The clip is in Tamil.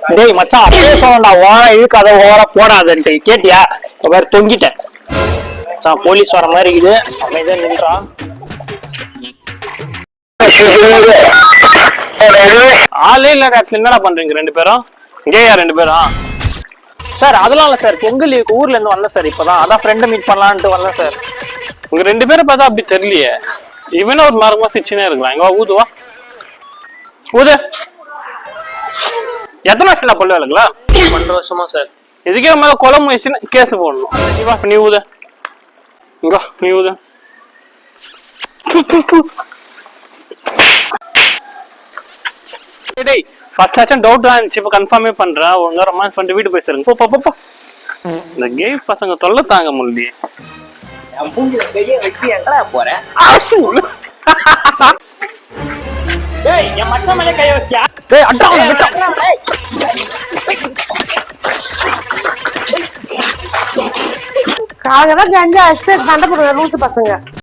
டேய் மச்சான் அப்படியே சொன்னடா ஓர இழுக்காத ஓர போடாதன்ட்டு கேட்டியா வேற தொங்கிட்டேன் மச்சான் போலீஸ் வர மாதிரி இருக்குது அமைதியா நின்றான் ஆளே இல்ல ஆக்சுவலி என்னடா பண்றீங்க ரெண்டு பேரும் இங்கேயா ரெண்டு பேரும் சார் அதெல்லாம் இல்ல சார் பொங்கல் ஊர்ல இருந்து வரல சார் இப்பதான் அதான் ஃப்ரெண்டை மீட் பண்ணலான்ட்டு வரல சார் உங்க ரெண்டு பேரும் பார்த்தா அப்படி தெரியலையே இவனே ஒரு மரமா சிச்சுனே இருக்கலாம் இங்க ஊதுவா ஊது எத்தனை வருஷம் கொள்ள வேலைங்களா 12 வருஷமா சார் இதுக்கே மேல கொலை முயற்சின்னு கேஸ் போடணும் நீ ஊத இங்க நீ ஊத டேய் ஃபர்ஸ்ட் ஆச்சும் டவுட் இருந்துச்சு இப்போ கன்ஃபார்மே பண்றேன் ஒழுங்கா ரொமான்ஸ் பண்ணிட்டு வீட்டு போய் சேருங்க போ போ போ இந்த கே பசங்க தொல்லை தாங்க முடியலையே என் மூஞ்சில கையை வச்சு எங்கடா போறேன் டேய் என் மச்சான் மேல கைய வச்சியா டேய் அடா காகதான் கஞ்சா அடிச்சுட்டு சண்டை போடுற லூசு பசங்க